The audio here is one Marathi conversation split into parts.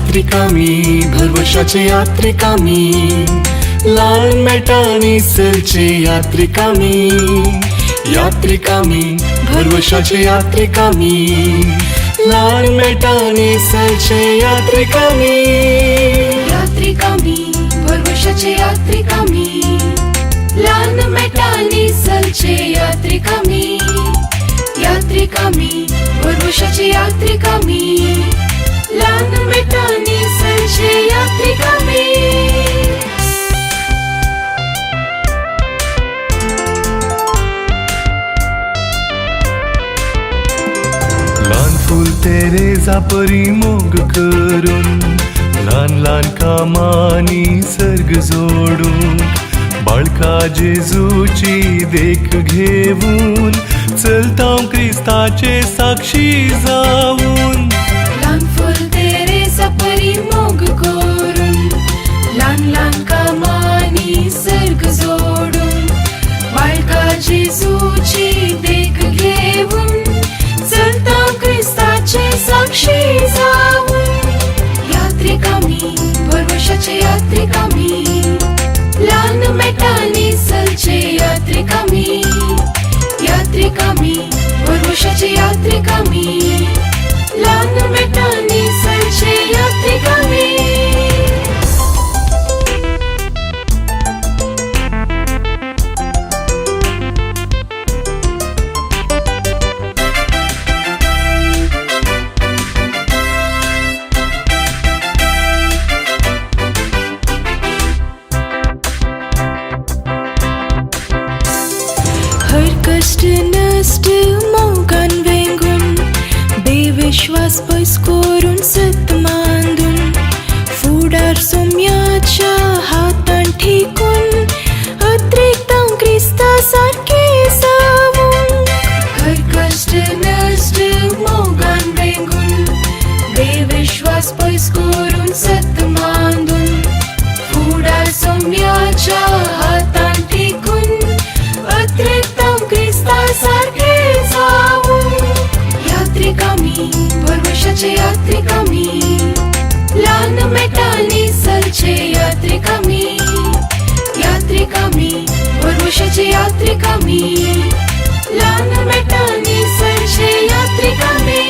यात्रिका मी, भरवशाचे यात्रिका मी, लाल मेटानी सलचे यात्रिका मी, यात्रिका मी, भरवशाचे यात्रिका मी, लाल मेटानी सलचे यात्रिका मी, यात्रिका मी, भरवशाचे यात्रिका मी, लाल मेटानी सलचे यात्रिका मी, यात्रिका मी, भरवशाचे यात्रिका मी, लाल मेटानी सलचे यात्रिका मी. लहान फूल तेरेजा परी मोग करून, लहान लहान कामानी सर्ग जोडून, बाळका जेजूची देख घेऊन, चलता क्रिस्ताचे साक्षी जाऊन. लहान फुल तेरेजा परी मोग करून, लहान लहान कामानी सर्ग जोडून, बाळका जेजूची देख घेऊन, चलता क्रिस्ताचे साक्षी जाऊन. यात्रिका मी, भरवशाचे यात्रिका मी, लाल मेटानी सलचे यात्रिका मी, यात्रिका मी, भरवशाचे यात्रिका मी, लाल मेटानी सलचे यात्रिका मी. हर कष्ट नष्ट मोगान वेंगून, बेविश्वास पयस करून सत मांडून, फुडार सोम्याच्या हातान ठेकून, अत्रेकता क्रिस्ता सारखे जावून. हर कष्ट नष्ट मोगान वेंगून, बेविश्वास पयस करून सत मांडून, फुडार सोम्याच्या हातान ठेकून, अत्रेकता क्रिस्ता सारखे जावून. यात्रिका मी, भरवशाचे यात्रिका मी, लाल मेटानी सलचे यात्रिका मी, यात्रिका मी, भरवशाचे यात्रिका मी, लाल मेटानी सलचे यात्रिका मी.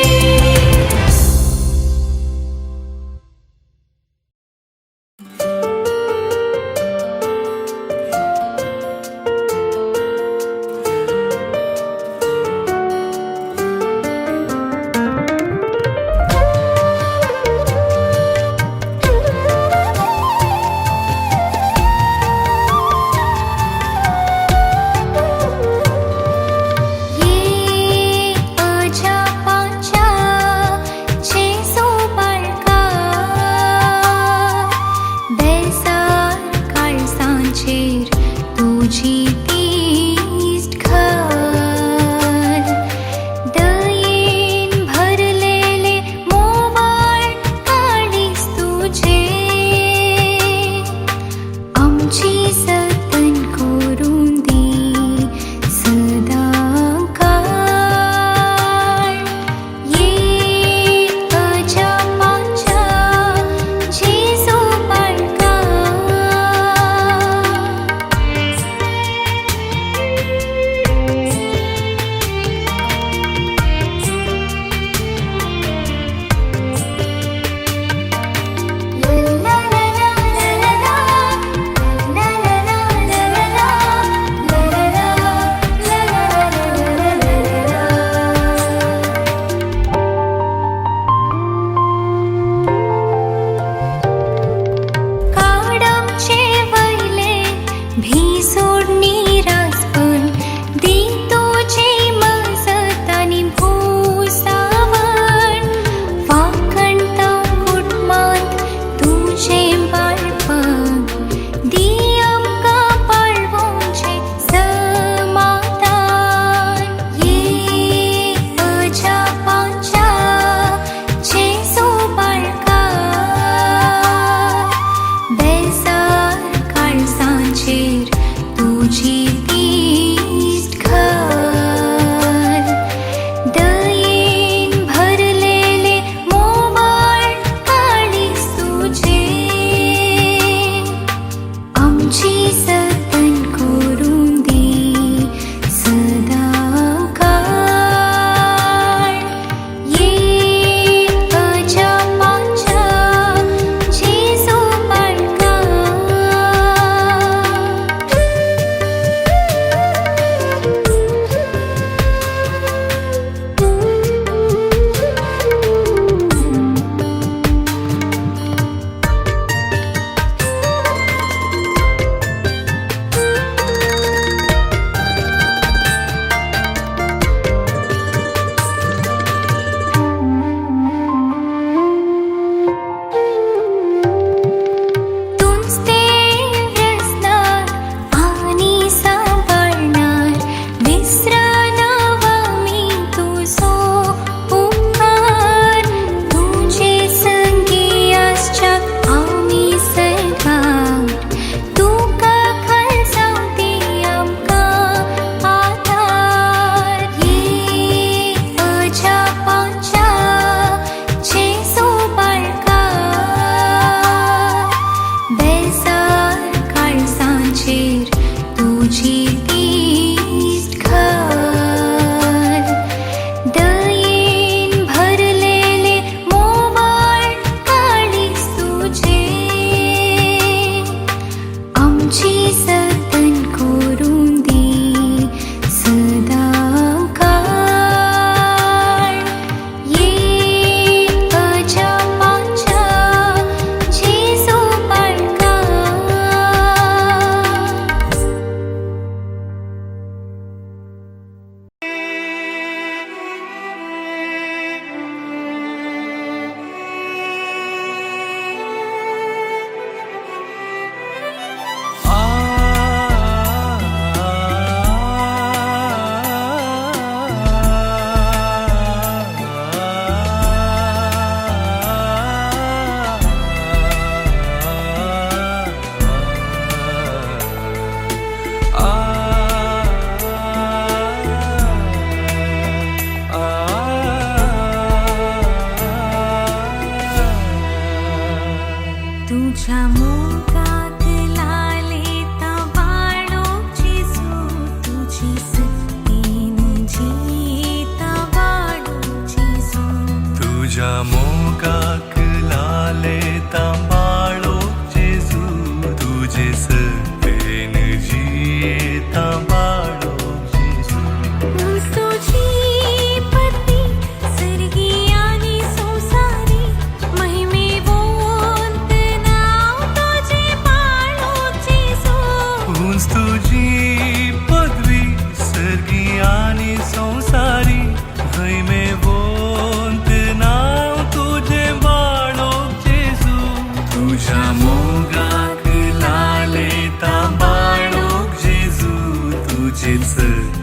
तुझेच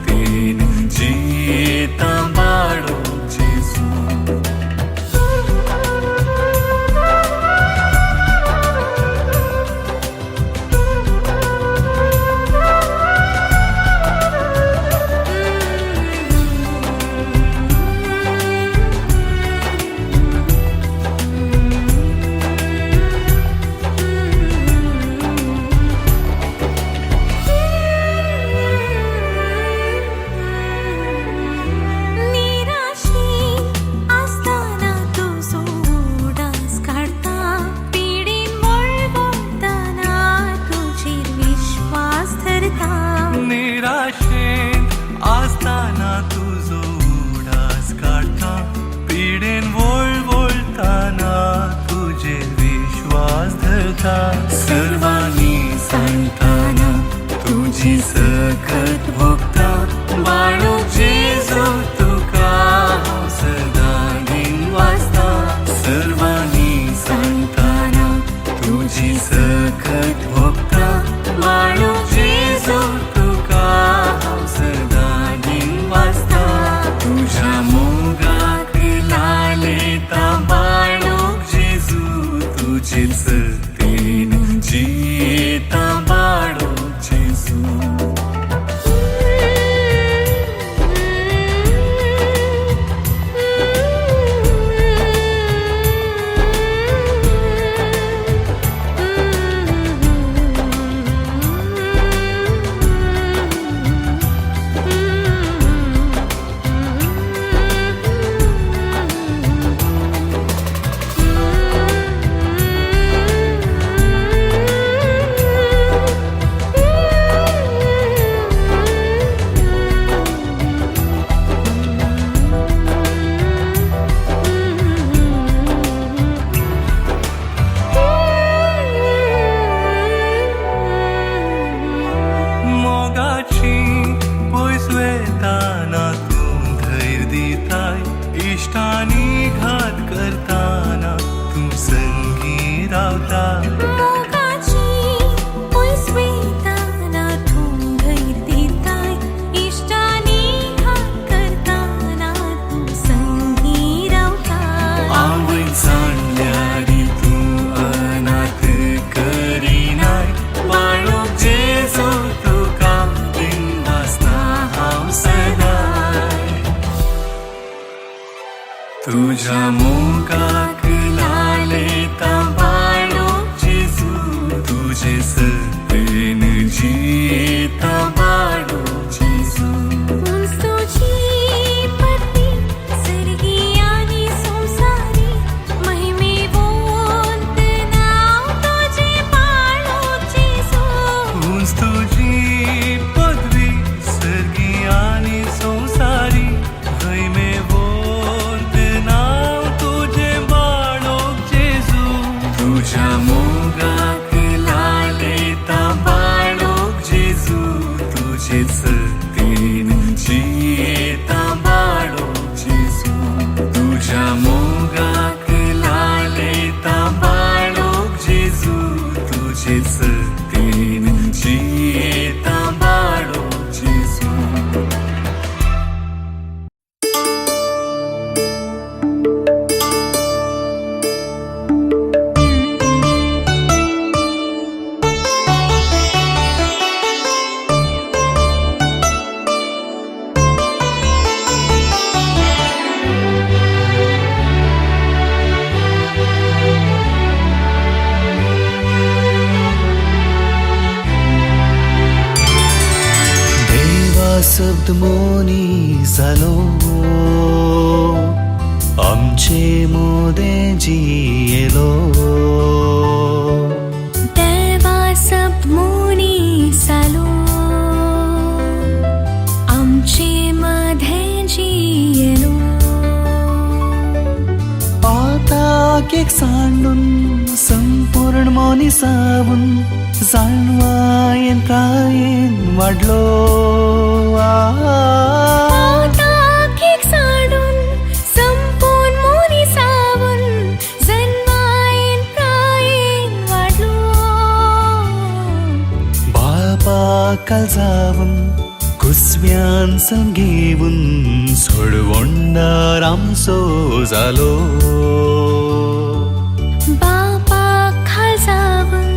तेन जियेता बाळो जेजू सर्वांनी सांगताना तुझी सकत भोगता बाळो जेजू तुका सदा दिन वाजता सर्वांनी सांगताना तुझी सकत भोगता बाळो जेजू तुका सदा दिन वाजता तुझ्या मोगाक लालेता बाळो जेजू तुझेच जियेता बाळो जेजू इष्टानी घात करताना तू संगी रावता मोगाची पयस वेताना तू धैर्य दिताय इष्टानी घात करताना तू संगी रावता आवय जाणल्यारी तू अनाथ करिनाय बाळो जेजू तुका दिन वाजता हांव सदाय तुझ्या मोगाक लालेता बाळो जेजू तुझे सतेन जियेता बाळो जेजू उंच तुझी पत्नी सर्गी आनी संसारी महिमेवंत नाव तुझे बाळो जेजू उंच तुझी पदवी सर्गी आनी संसारी तुझ्या मोगाक लालेता बाळोक जेजू तुझेच तेन जियेता बाळोक जेजू तुझ्या मोगाक लालेता बाळोक जेजू तुझेच तेन जियेता बाळोक जेजू शब्द मोनी जालो आमचे मोदें जियेलो देवा शब्द मोनी जालो आमचे मध्ये जियेलो पाताक एक सांडून संपूर्ण मोनी सावून जाणवायेन कायेन वाडलो पाताक एक सांडून संपूर्ण मोनी सावून जाणवायेन कायेन वाडलो बाळपाक काल जावून कुसव्यान घेऊन सोडवोंडा रामसो जालो बापा खाजावून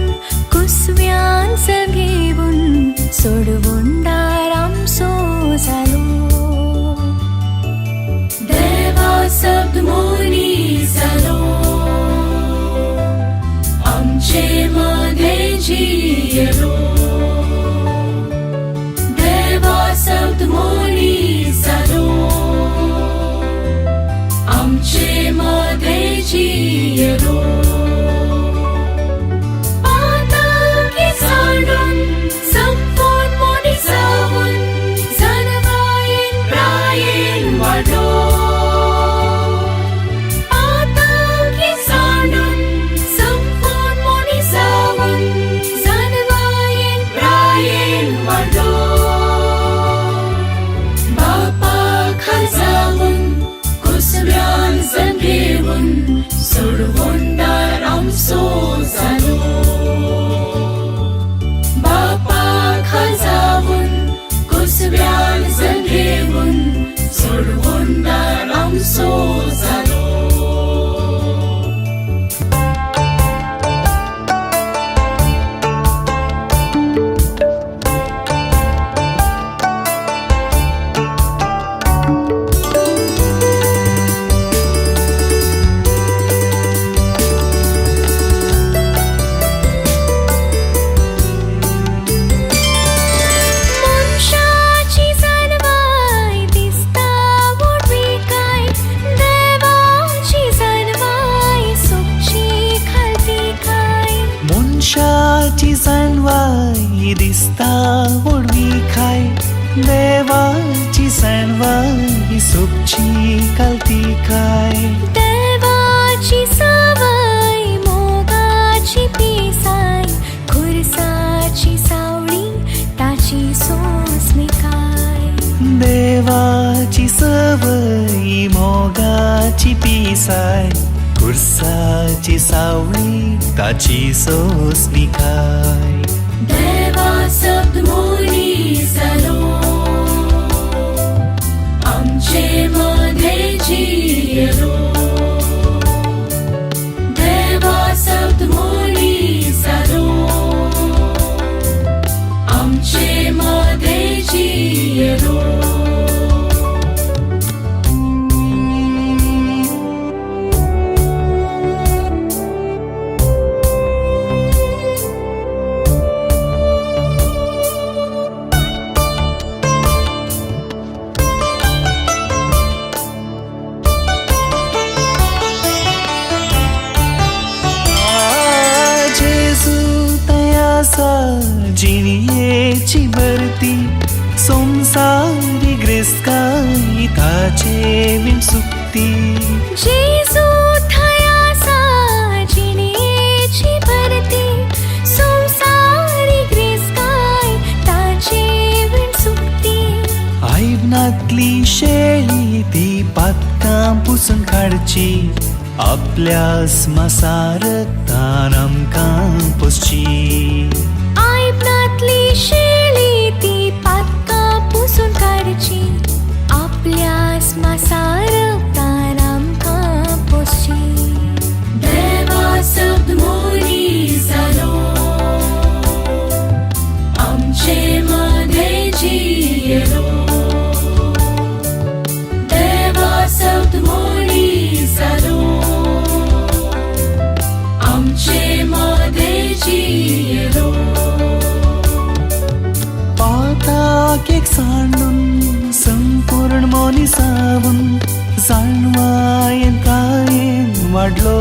कुसव्यान घेऊन सोडवोंडा रामसो जालो देवा शब्द मोनी जालो आमचे मध्ये जियलो देवा शब्द मोनी जालो आमचे मध्ये जियलो पाताळाचे सांडून संपूर्ण मोनी जाऊन जणवायेन प्रायेन वाढलो पाताळाचे सांडून संपूर्ण मोनी जाऊन जणवायेन प्रायेन वाढलो बापा खाजावून कुसव्यान घेऊन सोडवोंडा रामसो जालो बापा खाजावून कुसव्यान घेऊन सोडवोंडा रामसो जालो मनशाची जणवाय दिसता मोडवी काय देवाची जणवाय सुखची खालती काय मनशाची जाणवाय दिसता वडवी खाय देवाची जाणवाय सुखची कालती काय देवाची सवय मोगाची पिसाय खुरसाची सावळी ताची सोसणी काय देवाची सवय मोगाची पिसाय खुर्साची सावळी ताची सोसणी काय देवा शब्द मोनी जालो आमचे मध्ये जियलो देवा शब्द मोनी जालो आमचे मध्ये जियलो जेजू तयासा जिणयेची भरती संसारी ग्रेस्काई ताचे विण सुक्ती जेजू थयासा जिणेची भरती संसारी ग्रेस काय ताचे विण सुक्ती आयबनातली शेळी ती पातकां पुसून काडची आपल्या स्मसारतान आमकां पोसची आयबनातली शेळी ती पातकां पुसून काडची आपल्या स्मसारतान आमकां पोसची देवा शब्द मोनी जालो आमचे मध्ये जियलो देवा शब्द मोनी जालो आमचे मध्ये जियलो पाताक एक सांडून संपूर्ण मोनिसावून जाणवायेन कायेन वाडलो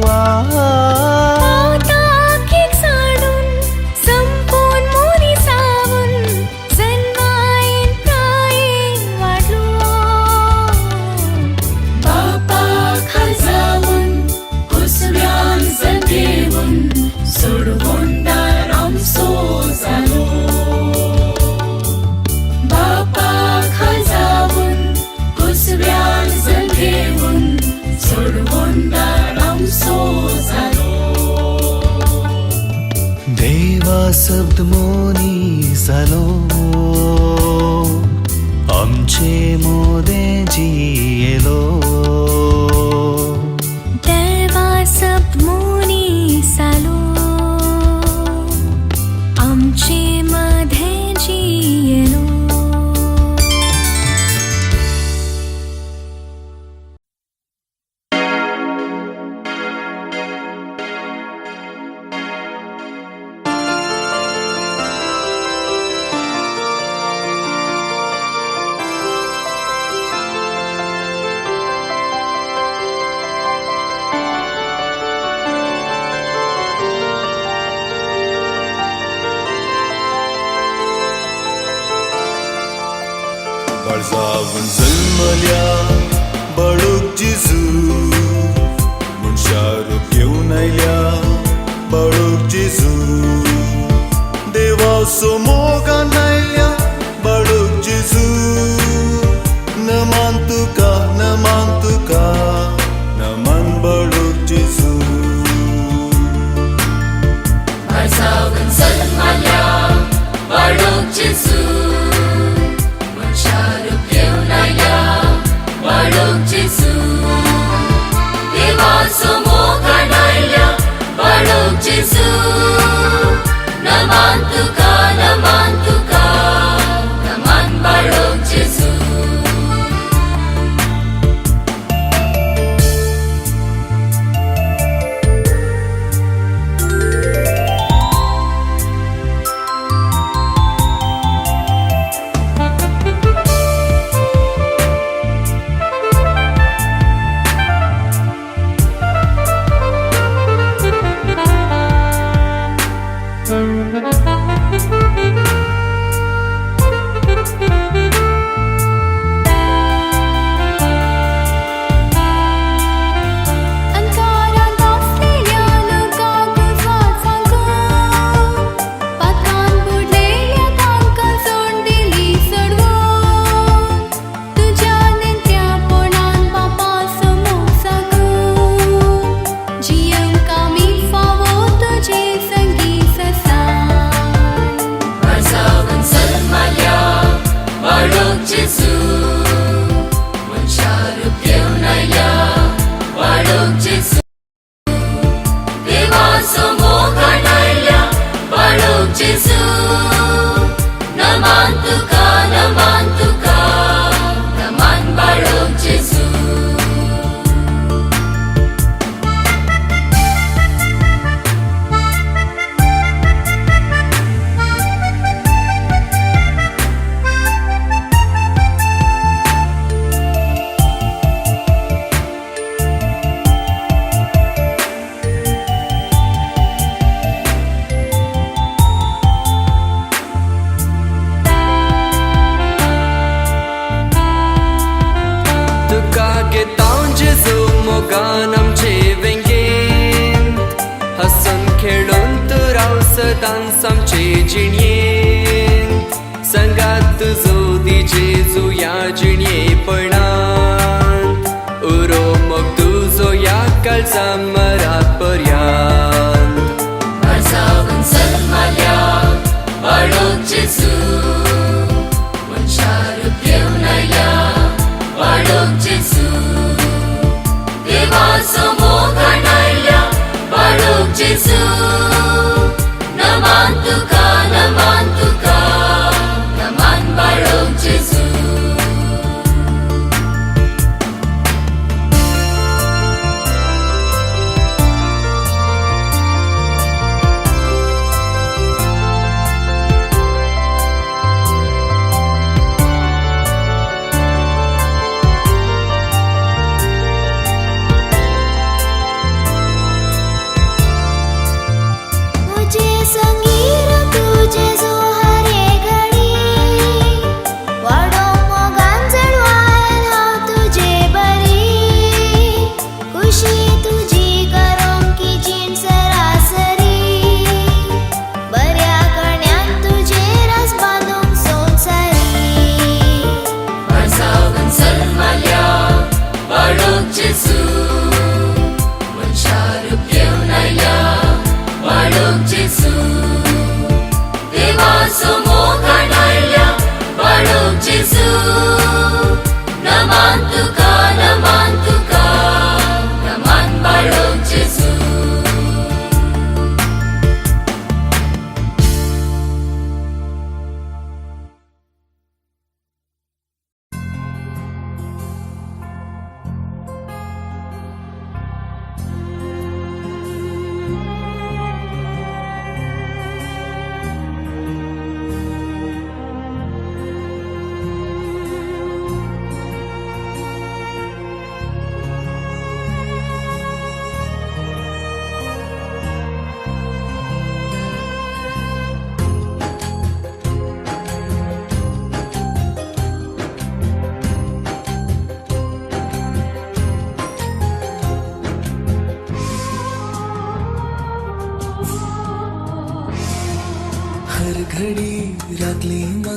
पाताक एक सांडून संपूर्ण मोनी सावून जन्मायेन प्रायेन वाडलो बापा खाजावून कुसव्यान घेऊन सोडवोंडा रामसो जालो बापा खाजावून कुसव्यान घेऊन सोडवोंडा रामसो जालो देवा शब्द मोनी जालो काळजावन जल्मल्या बाळूक जेजू मनशा रूप घेवन आयल्या बाळूक जेजू देवाचो मोगान आयल्या बाळूक जेजू नमान तुका नमान तुका नमान बाळूक जेजू काळजावन जल्मल्या बाळूक जेजू मनशा रूप घेवन आयल्या बाळूक जेजू देवाचो मोगान आयल्या बाळूक जेजू नमान तुका नमान बाळूक जेजू अंकारात बसलेल्या लोकांक वाचांक पातान बुडलेल्या तांकां सोड दिली सोडवून तुज्या नेत्यापणान बापा समोर सागून जियेवंक आमी फावो तुजे संगीत आसात काळजावन जल्मल्या बाळूक जेजू मनशा रूप घेवन आयल्या बाळूक जेजू देवाचो मोगान आयल्या बाळूक जेजू नमान तुका नमान बाळूक जेजू तुका घेतां जेजू मोगान आमचे वेंगेन हसून खेळून तू राव सदांच आमचे जिणयेन संगात तुजो दी जेजू या जिणयेपणांत उरो मोग तुजो या काळजा मरा पर्यंत काळजावन जल्मल्या बाळूक जेजू मनशा रूप घेवन आयल्या बाळूक जेजू देवाचो मोगान आयल्या बाळूक जेजू नमान तुका नमान बाळूक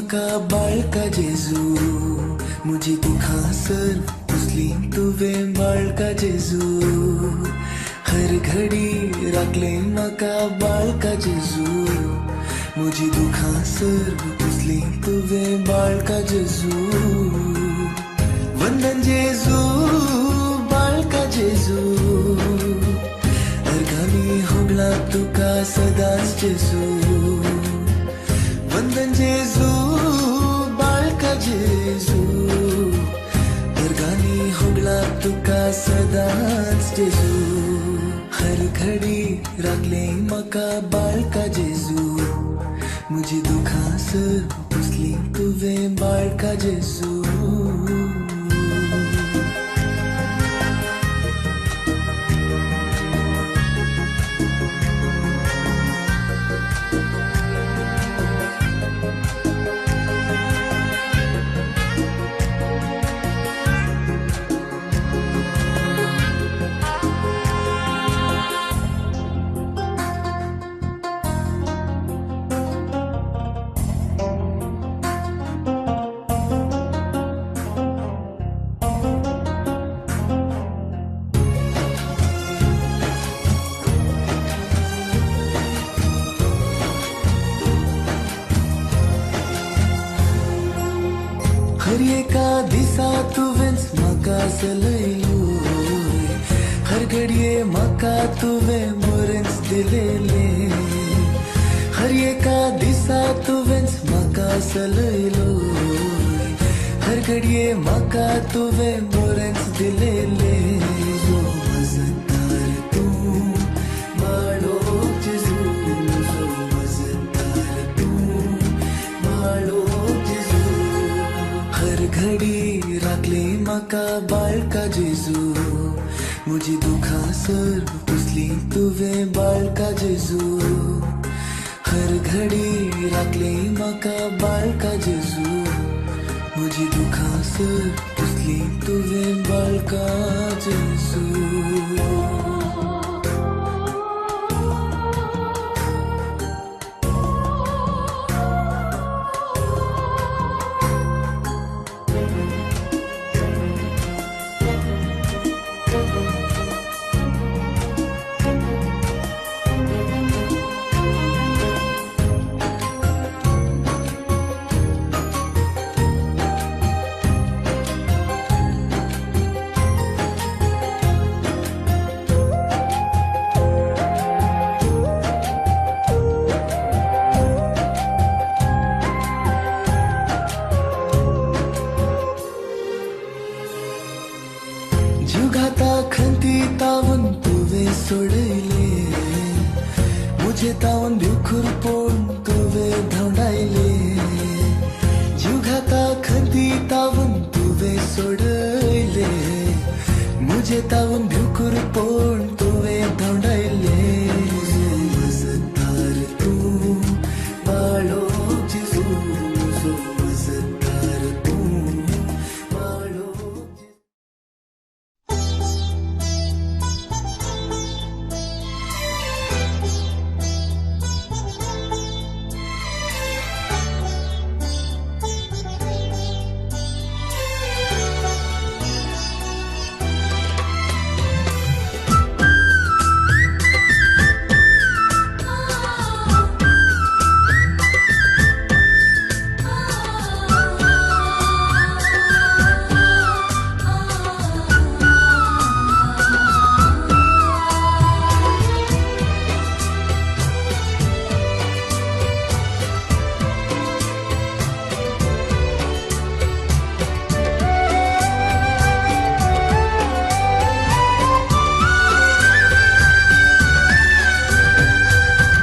म्हाका बाळका जेजू म्हजी दुखांसर पुसली तुवें बाळका जेजू हर घडी राखले म्हाका बाळका जेजू म्हजी दुखांसर पुसली तुवें बाळका जेजू वंदन जेजू बाळका जेजू अर्गानी होगला तुका सदांच जेजू वंदन जेजू बाळका जेजू अर्गानी होगला तुका सदांच जेजू हर घडी राखले म्हाका बाळका जेजू म्हजी दुखांसर पुसली तुवें बाळका जेजू हर एका दिसा तुवेंच म्हाका चलयलोय हर घडये म्हाका तुवें बरेंच दिलेलें हर एका दिसा तुवेंच म्हाका चलयलोय हर घडये म्हाका तुवें बरेंच दिलेलें जो मजदार तूं बाळोक जेजू जो मजदार तूं बाळोक जेजू हर घडी राखले म्हाका बाळका जेजू म्हजी दुखांसर पुसली तुवें बाळका जेजू हर घडी राखले म्हाका बाळका जेजू म्हजी दुखांसर पुसली तुवें बाळका जेजू जुगाता खंती तावन तुवें सोडयले मुझे तावन भिवखूर पोवन तुवें धांवडायले जुगाता खंती तावन तुवें सोडयले मुझे तावन भिवखूर पोवन तुवें धांवडायले मजदार तूं बाळोक जेजू म्हजो मजदार तूं बाळोक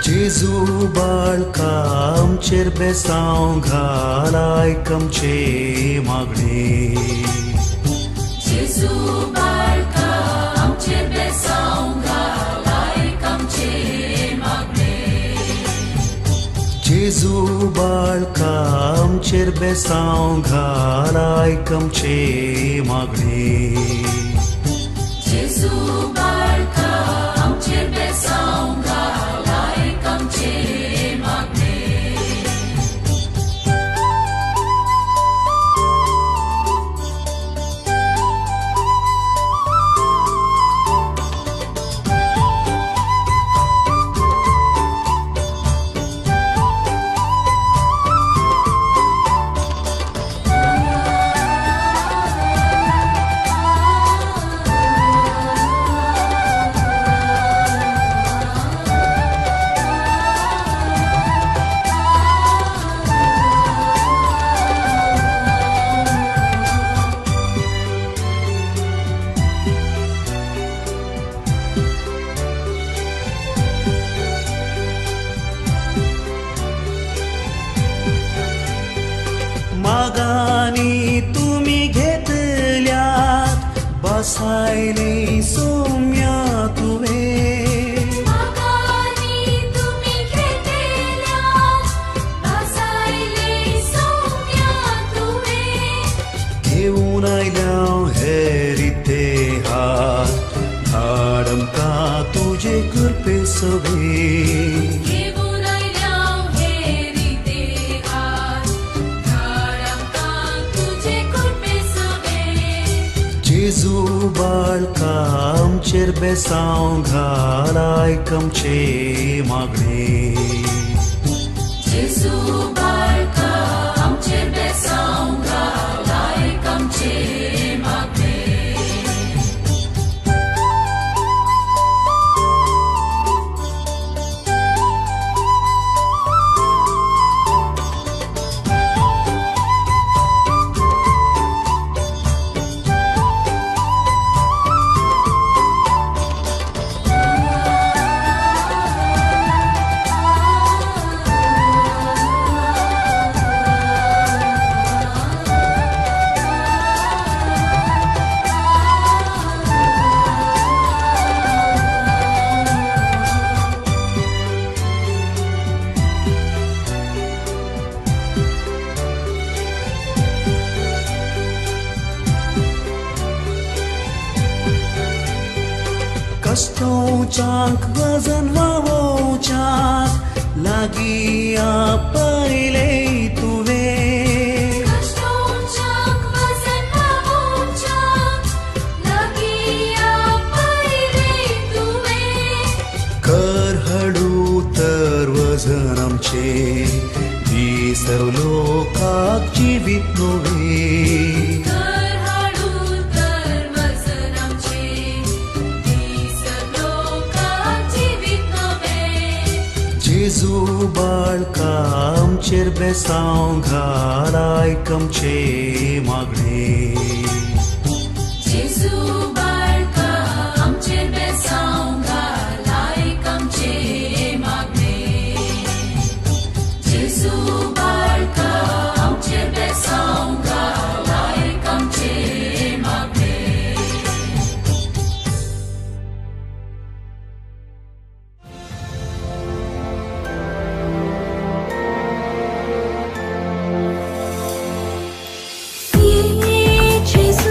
जेजू बाळका आमचेर बेसांव घाल आयक आमचे मागणे जेजू बाळका आमचेर बेसांव घाल आयक आमचे मागणे जेजू बाळका आमचेर बेसांव घाल आयक आमचे मागणे जेजू बाळका आमचेर बेसांव घाल आयक आमचे मागणे मागानी तुम्ही घेतल्यात बसायले सौम्या तुवे मागानी तुम्ही घेतल्यात बसायले सौम्या तुवे घेऊन आयल्या हेरिते हात धाडम का तुझे कृपे सवे घेऊन आयल्या हेरिते हात धाडमका तुझे कृपे सवे जेजू बाळका आमचेर बेसांव घाल आयकमचे मागणे जेजू बाळका आमचेर बेसांव घाल आयकमचे मागणे कष्टोचाक वजन वावोचाक लागी आपयले तुवे कष्टोचाक वजन वावोचाक लागिया पहिले तुवे कर हळू तर वजन आमचे विसर लोकाक जिवीत नोवे कर हाडू तर वचन आमचे दिस लोकांक जिवीत नवे जेजू बाळका आमचेर बेसांव घाल आयकमचे मागणे जेजू बाळका आमचेर बेसांव घाल आयकमचे मागणे जेजू बाळका आमचेर बेसांव घाल आयकमचे मागणे ये जेजू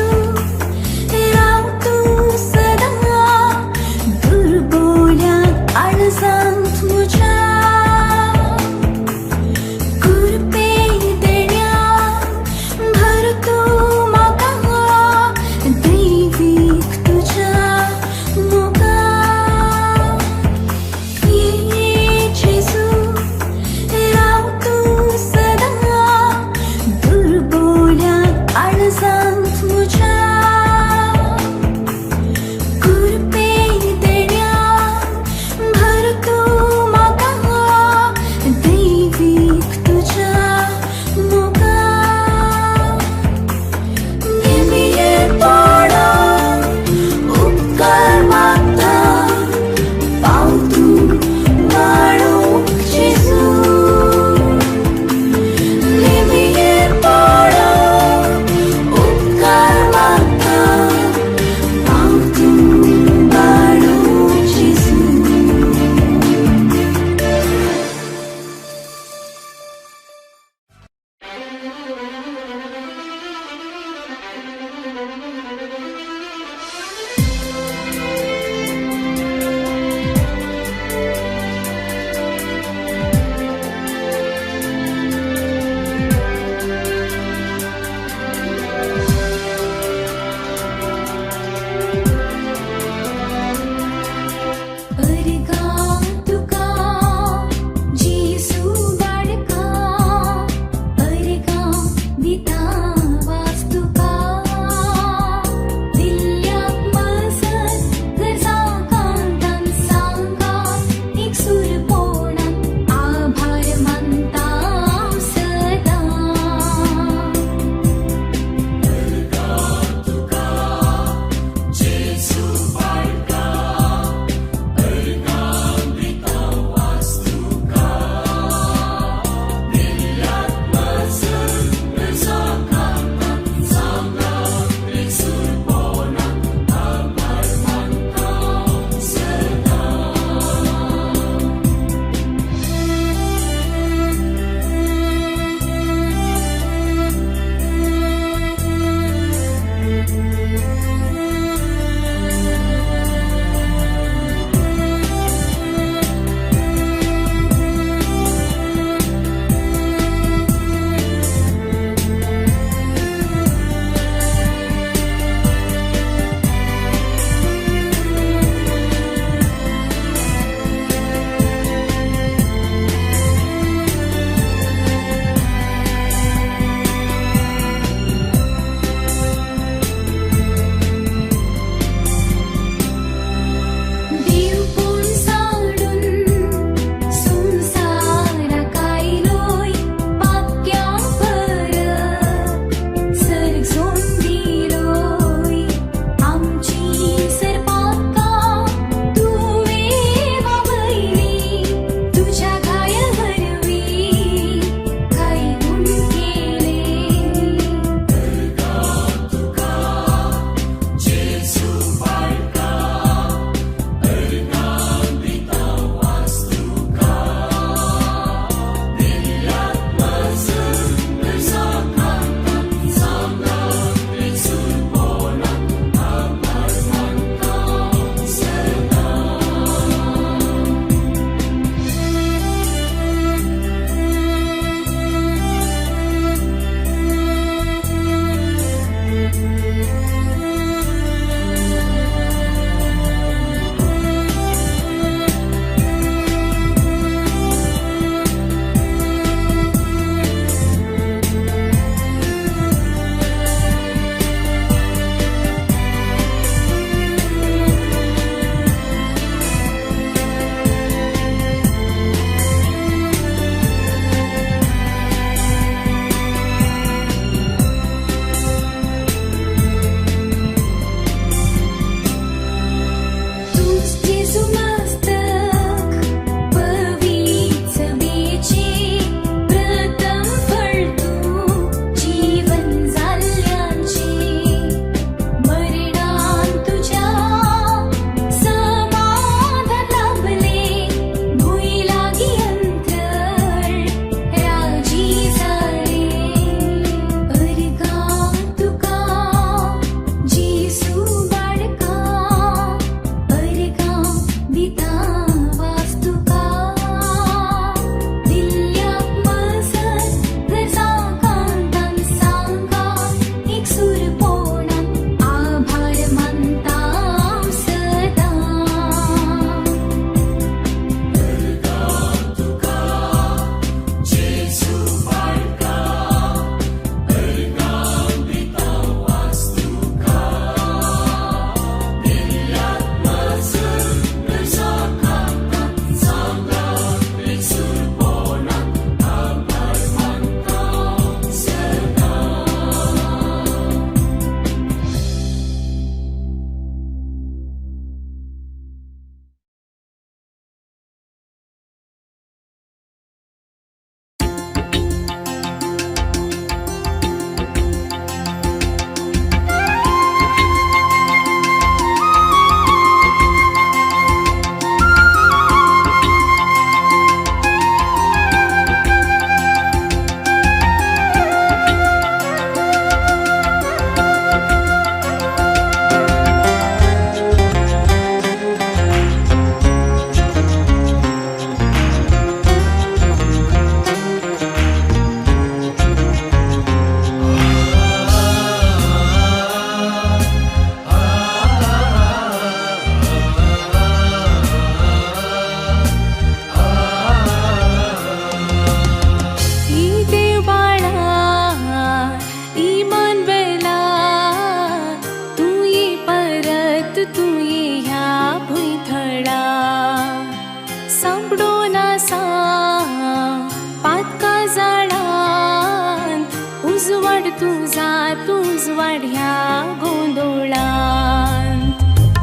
वाढ्या गोंधळान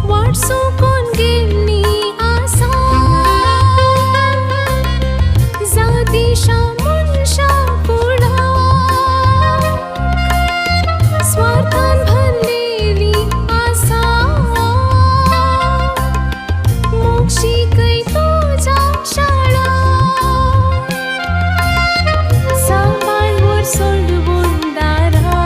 वाट सोकून गेली आसा जातीशा मनशा फुडार स्वार्थान भरलेली आसा मोक्षी कै तुझ्या शाळा सांभाळवर सोडवून दारा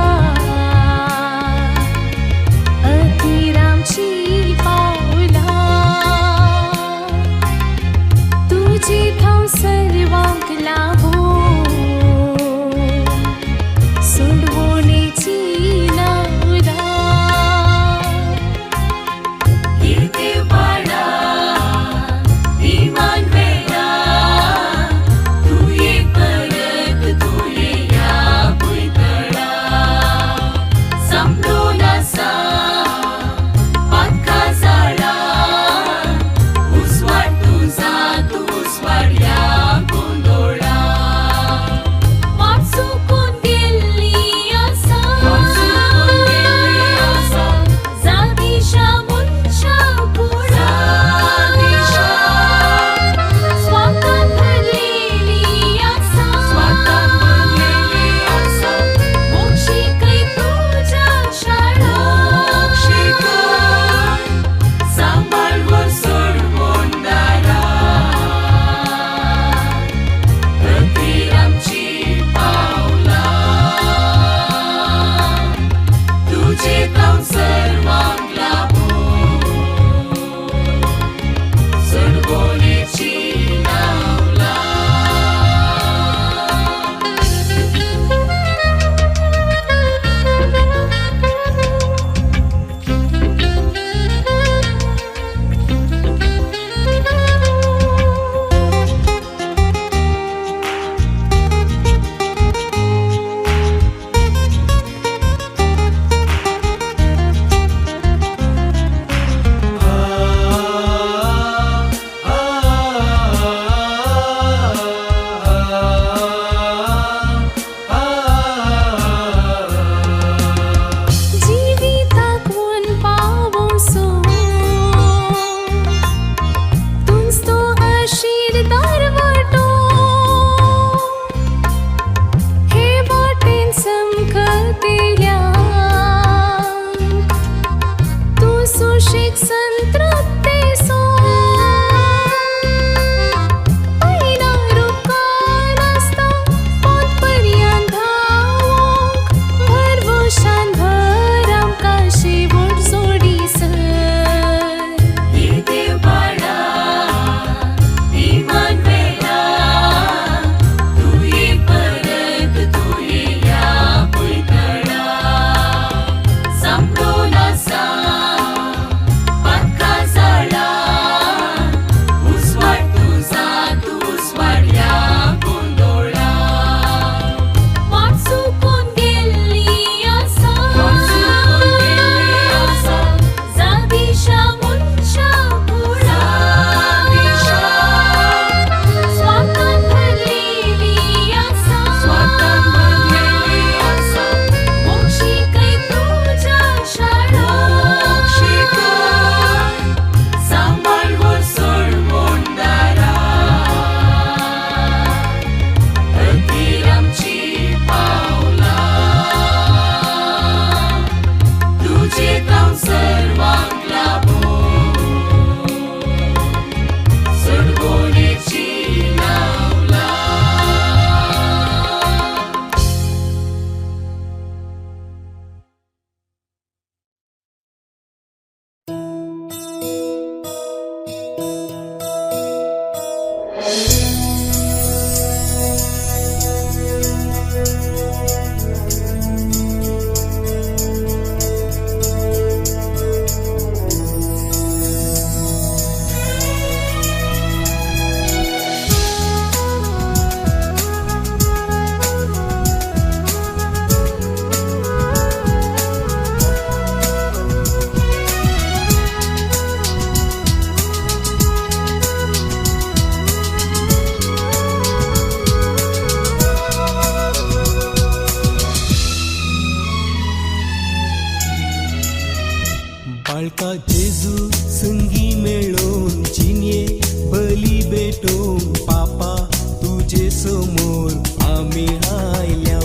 बाळका जेजू संगी मेळून चिन्ये बली भेटून पापा तुझे समोर आम्ही आयल्या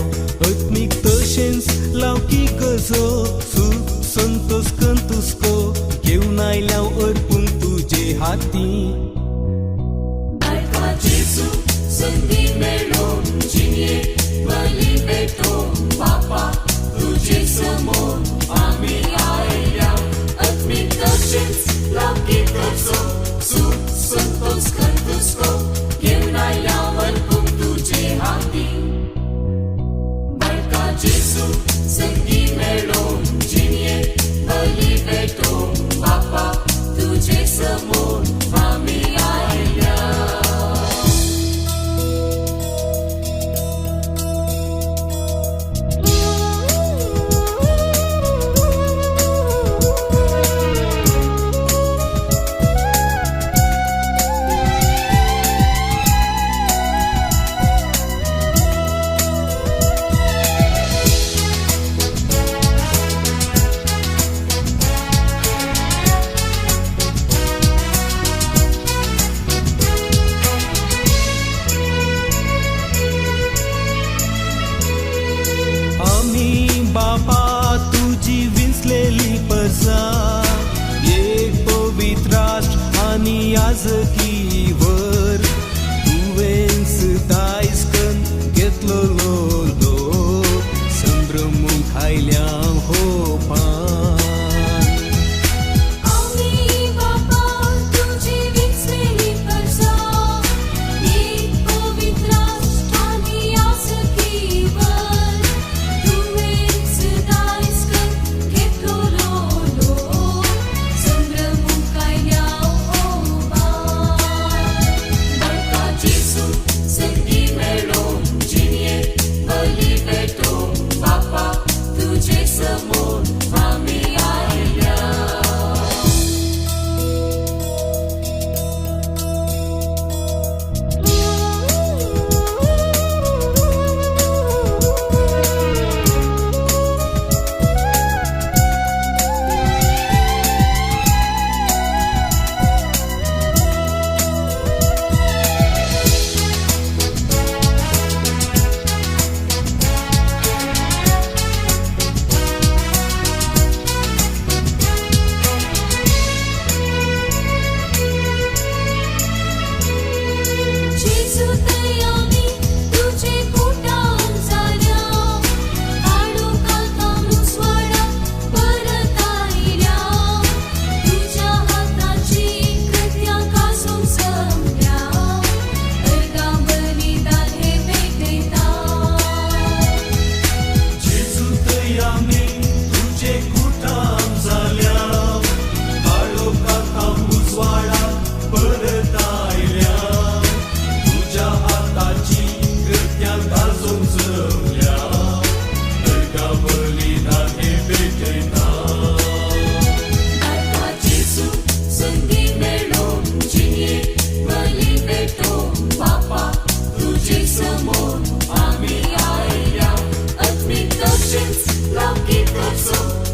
आत्मिक तशेंच लावकी गजो सुख संतोष कंतुस्को घेऊन आयल्या अर्पून तुझे हाती बाळका जेजू संगी मेळून जिये बली भेटून बापा तुझे समोर आम्ही आयल्या आत्मिक तशेंच लौकिक गरजो सुख संतोष कंतुस्को घेऊन आयल्या अर्पून तुझे हाती बाळका जेजू संगी मेळून जिये बली भेटून बापा तुझे समोर आम्ही आयल्या आम्ही बाबा तुझी विंचलेली प्रजा एक पवित्र राष्ट्र आणि याजकीवर तुवेंच दायस्कन घेतलो लोक संभ्रमून खायल्या हो पान आम्ही बाबा तुझी विंचलेली प्रजा एक पवित्र राष्ट्र आणि याजकीवर तुवेंच दायस्कन घेतलो लोक संभ्रमून खायल्या हो पान बाळका जेजू संगी मेळून जिये बली भेटून बापा तुझे समोर आम्ही आयल्या जेजू तयामी तुझे कुटाम झाल्या काळोखात मुसवाडा परत आयल्या तुझ्या हाताची कृत्या कासून संपल्या अर्गा बलिदान हे भेटता जेजू तयामी तुझे कुटाम झाल्या काळोखात उजवाडा परत आयल्या तुझ्या हाताची कृत्या गाजून जमल्या नरका बलिदान हे भेटता बाळका जेजू संगी मेळून जिये बली भेटून बापा तुझे समोर आम्ही आयल्या आत्मिक तशेंच लौकिक गरजो